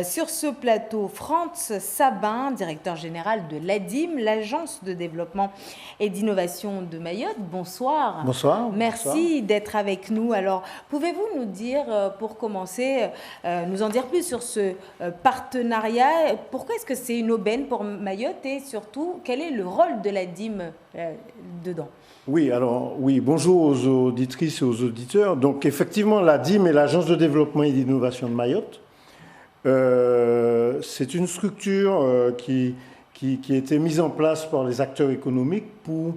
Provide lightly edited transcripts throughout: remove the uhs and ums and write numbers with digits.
Sur ce plateau, Frantz Sabin, directeur général de l'ADIM, l'Agence de développement et d'innovation de Mayotte. Bonsoir. Bonsoir. Merci d'être avec nous. Alors, pouvez-vous nous dire, pour commencer, nous en dire plus sur ce partenariat? Pourquoi est-ce que c'est une aubaine pour Mayotte et surtout, quel est le rôle de l'ADIM dedans? Oui, bonjour aux auditrices et aux auditeurs. Donc, effectivement, l'ADIM est l'Agence de développement et d'innovation de Mayotte. C'est une structure qui a été mise en place par les acteurs économiques pour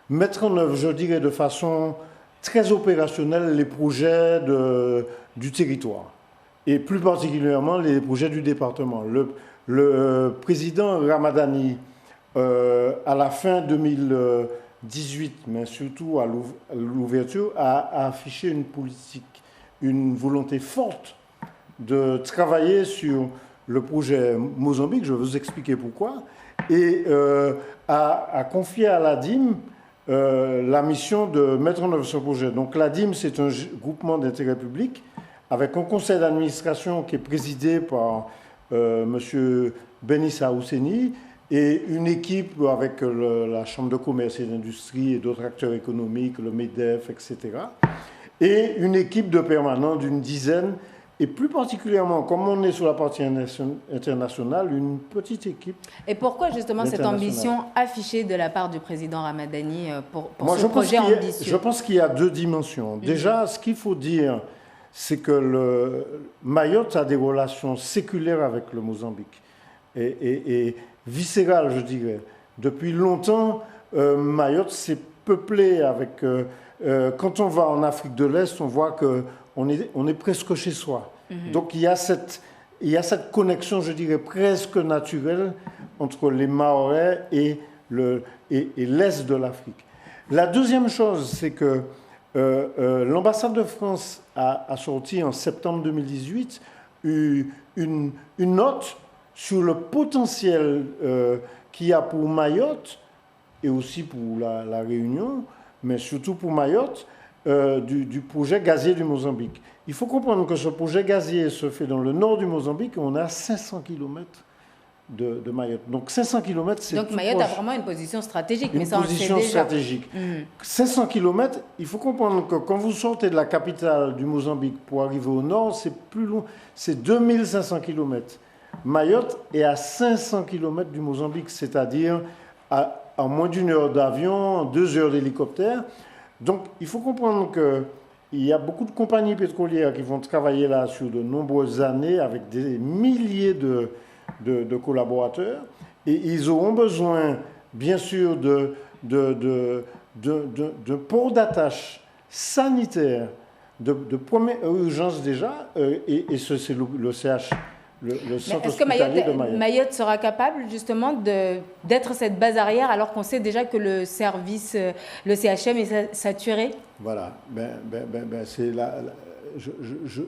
mettre en œuvre, je dirais, de façon très opérationnelle les projets du territoire et plus particulièrement les projets du département. Le président Ramadani, à la fin 2018, mais surtout à l'ouverture, a affiché une politique, une volonté forte de travailler sur le projet Mozambique, je vais vous expliquer pourquoi, et a confié à l'ADIM la mission de mettre en œuvre ce projet. Donc l'ADIM, c'est un groupement d'intérêt public avec un conseil d'administration qui est présidé par M. Benissa Housseni et une équipe avec la Chambre de commerce et d'industrie et d'autres acteurs économiques, le MEDEF, etc. Et une équipe de permanents d'une dizaine. Et plus particulièrement, comme on est sur la partie internationale, une petite équipe. Et pourquoi justement cette ambition affichée de la part du président Ramadani pour ce projet ambitieux? Je pense qu'il y a deux dimensions. Déjà, ce qu'il faut dire, c'est que Mayotte a des relations séculaires avec le Mozambique. Et viscérales, je dirais. Depuis longtemps, Mayotte s'est peuplée avec... quand on va en Afrique de l'Est, on voit qu'on est presque chez soi. Donc il y a cette connexion, je dirais, presque naturelle entre les Mahorais et l'Est de l'Afrique. La deuxième chose, c'est que l'ambassade de France a sorti en septembre 2018 une note sur le potentiel qu'il y a pour Mayotte et aussi pour la Réunion, mais surtout pour Mayotte, du projet gazier du Mozambique. Il faut comprendre que ce projet gazier se fait dans le nord du Mozambique et on est à 500 km de Mayotte. Donc 500 km, c'est donc Mayotte proche. A vraiment une position stratégique. Une position stratégique. 500 km, il faut comprendre que quand vous sortez de la capitale du Mozambique pour arriver au nord, c'est plus long, c'est 2500 km. Mayotte est à 500 km du Mozambique, c'est-à-dire à moins d'une heure d'avion, 2 heures d'hélicoptère. Donc, il faut comprendre qu'il y a beaucoup de compagnies pétrolières qui vont travailler là sur de nombreuses années avec des milliers de collaborateurs. Et ils auront besoin, bien sûr, de ports d'attache sanitaires de première urgence déjà. Et c'est le CH. Le centre hospitalier de Mayotte. Mayotte sera capable justement d'être cette base arrière alors qu'on sait déjà que le service, le CHM est saturé? Voilà, c'est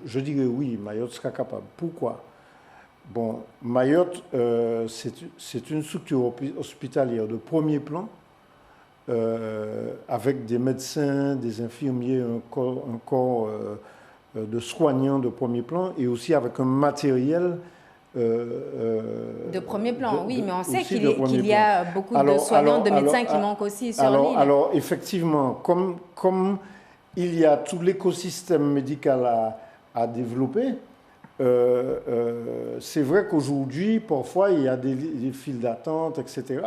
je dirais oui, Mayotte sera capable. Pourquoi? Bon, Mayotte, c'est une structure hospitalière de premier plan avec des médecins, des infirmiers, un corps de soignants de premier plan et aussi avec un matériel de premier plan, oui, mais on sait qu'il y a beaucoup de soignants, de médecins qui manquent aussi sur l'île. Alors, effectivement, comme il y a tout l'écosystème médical à développer, c'est vrai qu'aujourd'hui, parfois, il y a des files d'attente, etc.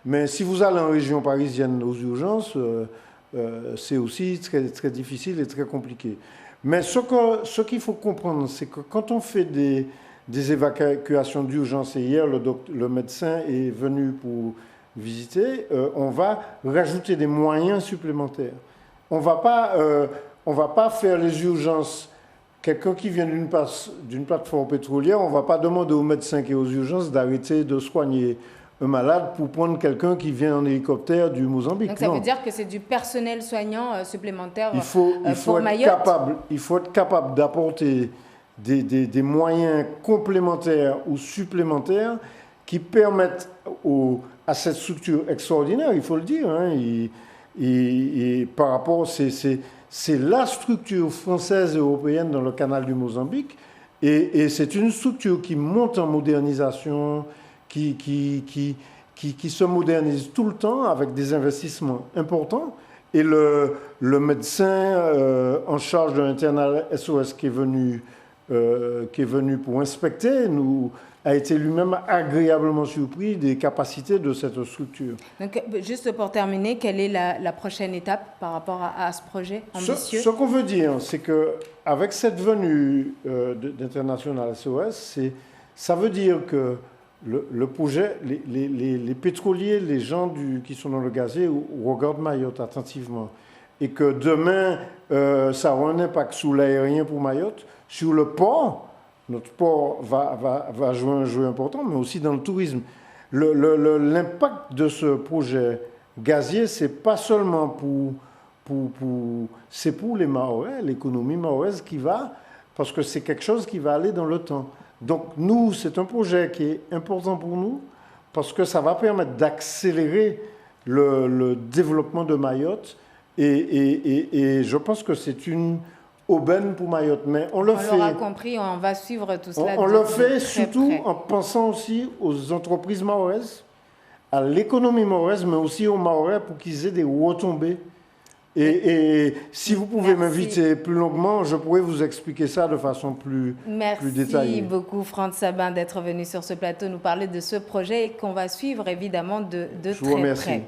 Mais si vous allez en région parisienne aux urgences, c'est aussi très, très difficile et très compliqué. Mais ce qu'il faut comprendre, c'est que quand on fait des évacuations d'urgence, et hier le médecin est venu pour visiter, on va rajouter des moyens supplémentaires. On va pas faire les urgences. Quelqu'un qui vient d'une plateforme pétrolière, on ne va pas demander au médecin qui est aux urgences d'arrêter de soigner un malade pour prendre quelqu'un qui vient en hélicoptère du Mozambique. Donc ça veut dire que c'est du personnel soignant supplémentaire pour Mayotte. Il faut être capable d'apporter des moyens complémentaires ou supplémentaires qui permettent à cette structure extraordinaire, il faut le dire, et par rapport, c'est la structure française et européenne dans le canal du Mozambique Et c'est une structure qui monte en modernisation, qui se modernise tout le temps avec des investissements importants. Et le médecin en charge de l'internat SOS qui est venu pour inspecter a été lui-même agréablement surpris des capacités de cette structure. Donc, juste pour terminer, quelle est la prochaine étape par rapport à ce projet ambitieux? Ce qu'on veut dire, c'est qu'avec cette venue d'International SOS, ça veut dire que le projet, les pétroliers, les gens qui sont dans le gazier regardent Mayotte attentivement. Et que demain, ça aura un impact sur l'aérien pour Mayotte, sur le port. Notre port va jouer un jeu important, mais aussi dans le tourisme. L'impact de ce projet gazier, c'est pas seulement c'est pour les Mahorais, l'économie mahoraise qui va, parce que c'est quelque chose qui va aller dans le temps. Donc nous, c'est un projet qui est important pour nous, parce que ça va permettre d'accélérer le développement de Mayotte, et je pense que c'est une aubaine pour Mayotte, mais on l'aura compris, on va suivre tout cela. On le fait surtout en pensant aussi aux entreprises mahoraises, à l'économie mahoraise, mais aussi aux Mahorais pour qu'ils aient des retombées. Et si vous pouvez m'inviter plus longuement, je pourrais vous expliquer ça de façon plus détaillée. Merci beaucoup, Franz Sabin, d'être venu sur ce plateau nous parler de ce projet qu'on va suivre évidemment de très près.